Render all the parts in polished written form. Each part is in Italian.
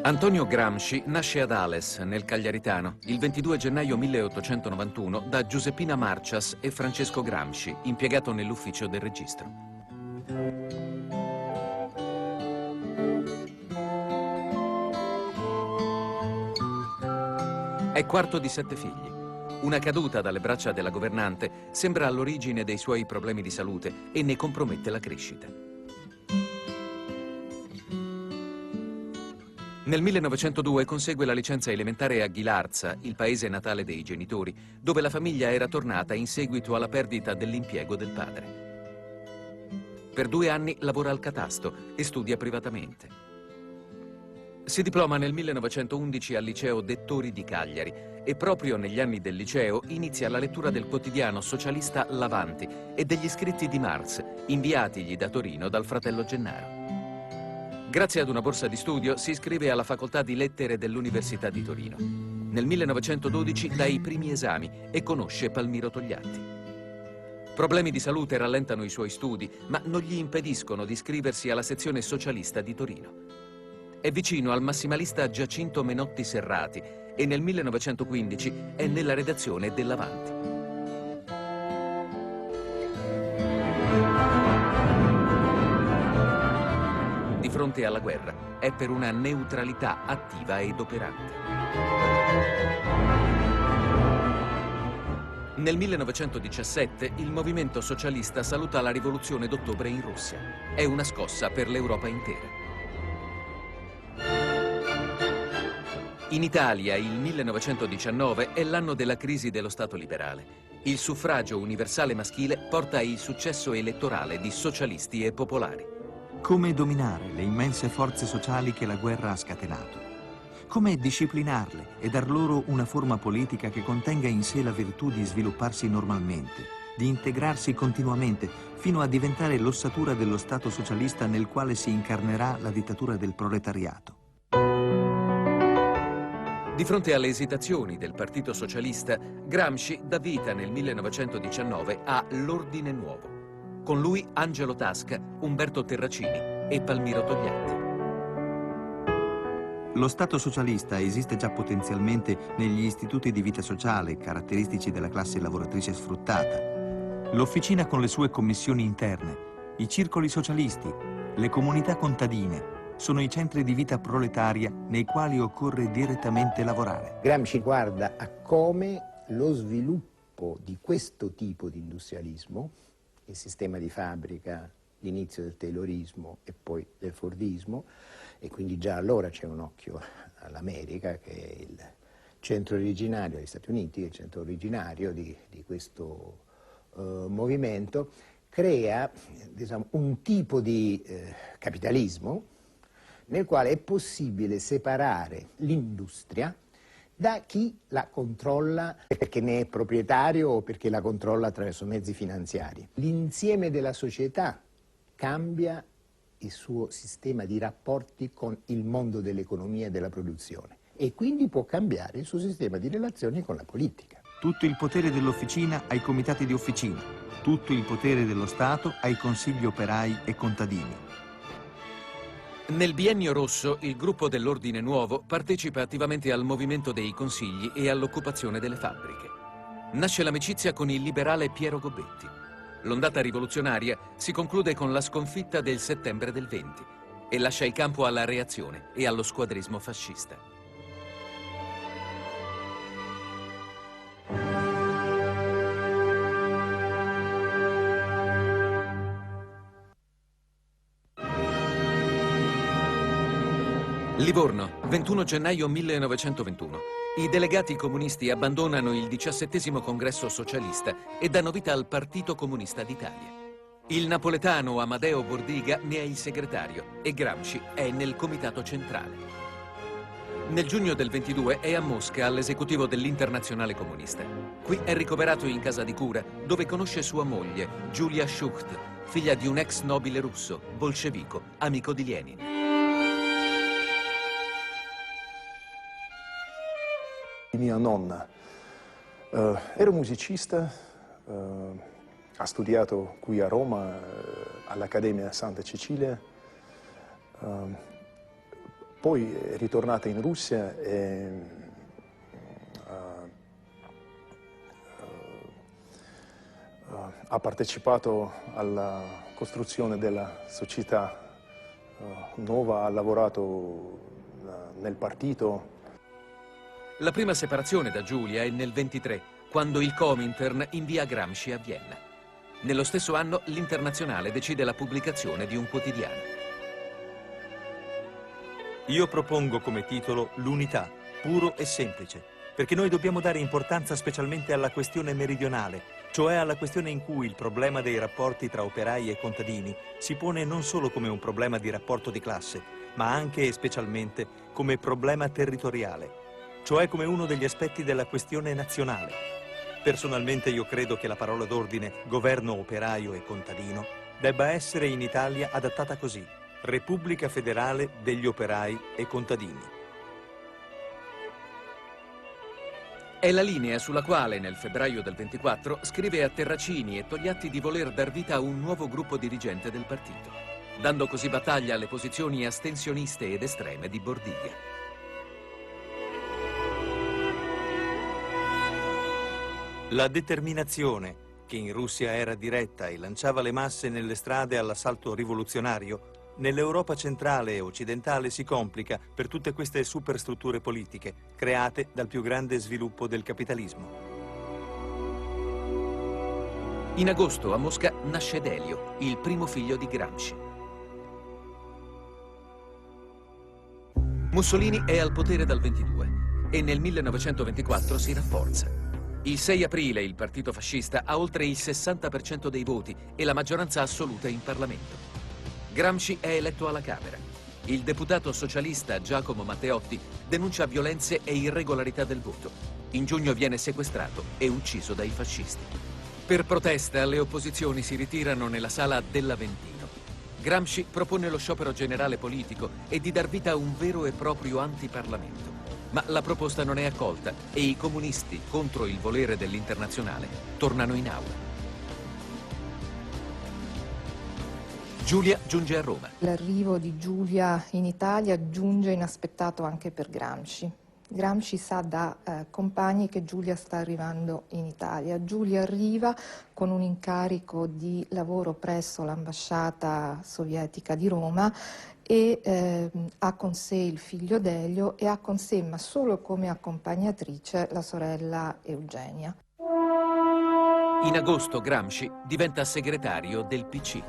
Antonio Gramsci nasce ad Ales, nel Cagliaritano, il 22 gennaio 1891 da Giuseppina Marcias e Francesco Gramsci, impiegato nell'ufficio del registro. È quarto di 7 figli. Una caduta dalle braccia della governante sembra all'origine dei suoi problemi di salute e ne compromette la crescita. Nel 1902 consegue la licenza elementare a Ghilarza, il paese natale dei genitori, dove la famiglia era tornata in seguito alla perdita dell'impiego del padre. Per 2 anni lavora al catasto e studia privatamente. Si diploma nel 1911 al liceo Dettori di Cagliari e proprio negli anni del liceo inizia la lettura del quotidiano socialista L'Avanti e degli scritti di Marx, inviatigli da Torino dal fratello Gennaro. Grazie ad una borsa di studio si iscrive alla facoltà di lettere dell'Università di Torino. Nel 1912 dà i primi esami e conosce Palmiro Togliatti. Problemi di salute rallentano i suoi studi, ma non gli impediscono di iscriversi alla sezione socialista di Torino. È vicino al massimalista Giacinto Menotti Serrati e nel 1915 è nella redazione dell'Avanti. Di fronte alla guerra è per una neutralità attiva ed operante. Nel 1917 il movimento socialista saluta la rivoluzione d'ottobre in Russia. È una scossa per l'Europa intera. In Italia il 1919 è l'anno della crisi dello Stato liberale. Il suffragio universale maschile porta il successo elettorale di socialisti e popolari. Come dominare le immense forze sociali che la guerra ha scatenato? Come disciplinarle e dar loro una forma politica che contenga in sé la virtù di svilupparsi normalmente, di integrarsi continuamente, fino a diventare l'ossatura dello Stato socialista nel quale si incarnerà la dittatura del proletariato? Di fronte alle esitazioni del Partito Socialista, Gramsci dà vita nel 1919 a L'Ordine Nuovo. Con lui Angelo Tasca, Umberto Terracini e Palmiro Togliatti. Lo Stato socialista esiste già potenzialmente negli istituti di vita sociale, caratteristici della classe lavoratrice sfruttata. L'officina con le sue commissioni interne, i circoli socialisti, le comunità contadine, sono i centri di vita proletaria nei quali occorre direttamente lavorare. Gramsci guarda a come lo sviluppo di questo tipo di industrialismo, il sistema di fabbrica, l'inizio del Taylorismo e poi del Fordismo, e quindi già allora c'è un occhio all'America, che è il centro originario degli Stati Uniti, il centro originario di questo movimento, crea, diciamo, un tipo di capitalismo nel quale è possibile separare l'industria da chi la controlla perché ne è proprietario o perché la controlla attraverso mezzi finanziari. L'insieme della società cambia il suo sistema di rapporti con il mondo dell'economia e della produzione e quindi può cambiare il suo sistema di relazioni con la politica. Tutto il potere dell'officina ai comitati di officina, tutto il potere dello Stato ai consigli operai e contadini. Nel biennio rosso il gruppo dell'Ordine Nuovo partecipa attivamente al movimento dei consigli e all'occupazione delle fabbriche. Nasce l'amicizia con il liberale Piero Gobetti. L'ondata rivoluzionaria si conclude con la sconfitta del settembre del 20 e lascia il campo alla reazione e allo squadrismo fascista. Livorno, 21 gennaio 1921. I delegati comunisti abbandonano il 17° congresso socialista e danno vita al Partito Comunista d'Italia. Il napoletano Amadeo Bordiga ne è il segretario e Gramsci è nel comitato centrale. Nel giugno del 22 è a Mosca all'esecutivo dell'Internazionale Comunista. Qui è ricoverato in casa di cura, dove conosce sua moglie, Giulia Schucht, figlia di un ex nobile russo, bolscevico, amico di Lenin. Mia nonna era musicista, ha studiato qui a Roma all'Accademia Santa Cecilia, Poi è ritornata in Russia e ha partecipato alla costruzione della società nuova, ha lavorato nel partito. La prima separazione da Giulia è nel 23, quando il Comintern invia Gramsci a Vienna. Nello stesso anno l'Internazionale decide la pubblicazione di un quotidiano. Io propongo come titolo l'unità, puro e semplice, perché noi dobbiamo dare importanza specialmente alla questione meridionale, cioè alla questione in cui il problema dei rapporti tra operai e contadini si pone non solo come un problema di rapporto di classe, ma anche e specialmente come problema territoriale, cioè come uno degli aspetti della questione nazionale. Personalmente io credo che la parola d'ordine governo operaio e contadino debba essere in Italia adattata così: Repubblica Federale degli Operai e Contadini. È la linea sulla quale nel febbraio del 24 scrive a Terracini e Togliatti di voler dar vita a un nuovo gruppo dirigente del partito, dando così battaglia alle posizioni astensioniste ed estreme di Bordiglia. La determinazione, che in Russia era diretta e lanciava le masse nelle strade all'assalto rivoluzionario, nell'Europa centrale e occidentale si complica per tutte queste superstrutture politiche create dal più grande sviluppo del capitalismo. In agosto a Mosca nasce Delio, il primo figlio di Gramsci. Mussolini è al potere dal 22 e nel 1924 si rafforza. Il 6 aprile il partito fascista ha oltre il 60% dei voti e la maggioranza assoluta in Parlamento. Gramsci è eletto alla Camera. Il deputato socialista Giacomo Matteotti denuncia violenze e irregolarità del voto. In giugno viene sequestrato e ucciso dai fascisti. Per protesta, le opposizioni si ritirano nella sala dell'Aventino. Gramsci propone lo sciopero generale politico e di dar vita a un vero e proprio antiparlamento. Ma la proposta non è accolta e i comunisti, contro il volere dell'Internazionale, tornano in aula. Giulia giunge a Roma. L'arrivo di Giulia in Italia giunge inaspettato anche per Gramsci. Gramsci sa da compagni che Giulia sta arrivando in Italia. Giulia arriva con un incarico di lavoro presso l'ambasciata sovietica di Roma e ha con sé il figlio Delio e ha con sé, ma solo come accompagnatrice, la sorella Eugenia. In agosto Gramsci diventa segretario del PC.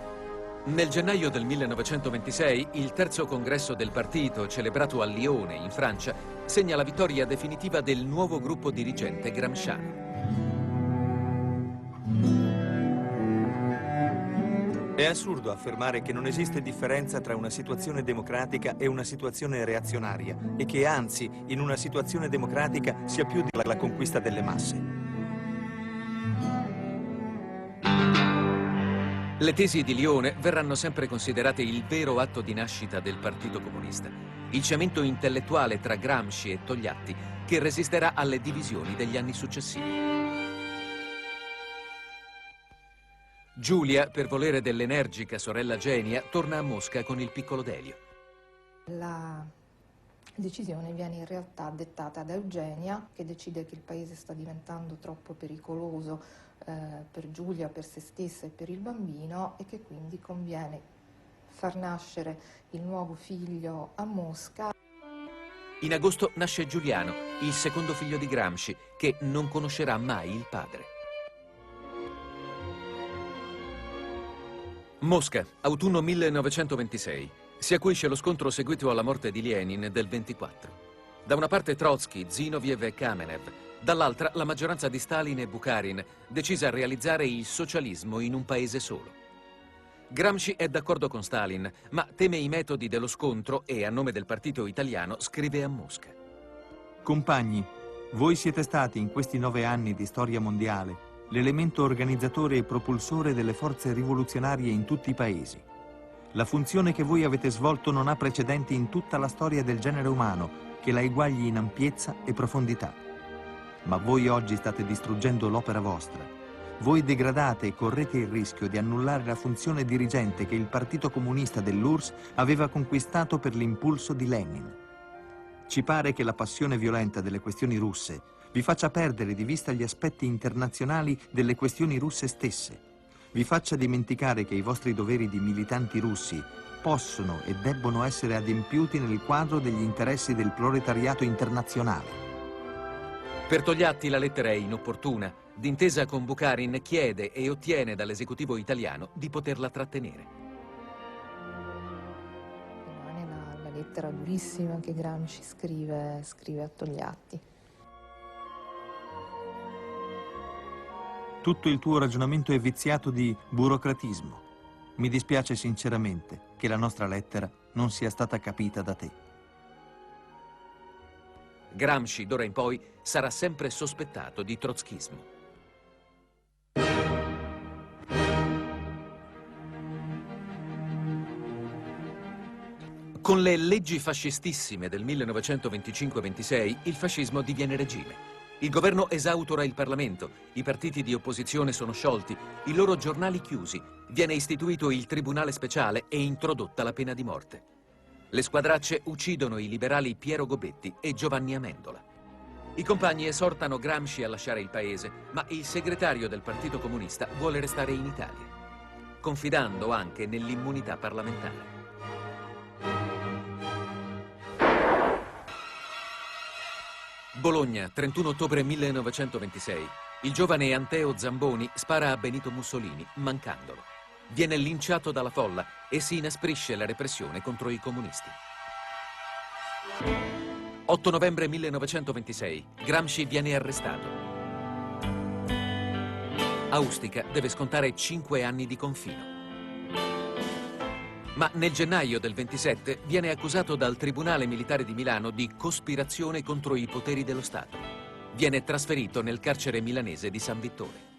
Nel gennaio del 1926 il terzo congresso del partito, celebrato a Lione, in Francia, segna la vittoria definitiva del nuovo gruppo dirigente gramsciano. È assurdo affermare che non esiste differenza tra una situazione democratica e una situazione reazionaria e che anzi in una situazione democratica sia più di la conquista delle masse. Le tesi di Lione verranno sempre considerate il vero atto di nascita del Partito Comunista, il cemento intellettuale tra Gramsci e Togliatti che resisterà alle divisioni degli anni successivi. Giulia, per volere dell'energica sorella Genia, torna a Mosca con il piccolo Delio. La decisione viene in realtà dettata da Eugenia, che decide che il paese sta diventando troppo pericoloso per Giulia, per se stessa e per il bambino e che quindi conviene far nascere il nuovo figlio a Mosca. In agosto nasce Giuliano, il secondo figlio di Gramsci, che non conoscerà mai il padre. Mosca, autunno 1926. Si acuisce lo scontro seguito alla morte di Lenin del 24. Da una parte Trotsky, Zinoviev e Kamenev, dall'altra la maggioranza di Stalin e Bukharin, decisa a realizzare il socialismo in un paese solo. Gramsci è d'accordo con Stalin, ma teme i metodi dello scontro e, a nome del partito italiano, scrive a Mosca. Compagni, voi siete stati in questi 9 anni di storia mondiale l'elemento organizzatore e propulsore delle forze rivoluzionarie in tutti i paesi. La funzione che voi avete svolto non ha precedenti in tutta la storia del genere umano, che la eguagli in ampiezza e profondità. Ma voi oggi state distruggendo l'opera vostra. voi degradate e correte il rischio di annullare la funzione dirigente che il Partito Comunista dell'URSS aveva conquistato per l'impulso di Lenin. Ci pare che la passione violenta delle questioni russe vi faccia perdere di vista gli aspetti internazionali delle questioni russe stesse, vi faccia dimenticare che i vostri doveri di militanti russi possono e debbono essere adempiuti nel quadro degli interessi del proletariato internazionale. Per Togliatti la lettera è inopportuna. D'intesa con Bukharin chiede e ottiene dall'esecutivo italiano di poterla trattenere. Rimane la lettera durissima che Gramsci scrive a Togliatti. Tutto il tuo ragionamento è viziato di burocratismo. Mi dispiace sinceramente che la nostra lettera non sia stata capita da te. Gramsci, d'ora in poi, sarà sempre sospettato di trotskismo. Con le leggi fascistissime del 1925-26, il fascismo diviene regime. Il governo esautora il Parlamento, i partiti di opposizione sono sciolti, i loro giornali chiusi, viene istituito il Tribunale Speciale e introdotta la pena di morte. Le squadracce uccidono i liberali Piero Gobetti e Giovanni Amendola. I compagni esortano Gramsci a lasciare il paese, ma il segretario del Partito Comunista vuole restare in Italia, confidando anche nell'immunità parlamentare. Bologna, 31 ottobre 1926. Il giovane Anteo Zamboni spara a Benito Mussolini, mancandolo. Viene linciato dalla folla e si inasprisce la repressione contro i comunisti. 8 novembre 1926. Gramsci viene arrestato. A Ustica deve scontare 5 anni di confino. Ma nel gennaio del 27 viene accusato dal Tribunale Militare di Milano di cospirazione contro i poteri dello Stato. Viene trasferito nel carcere milanese di San Vittore.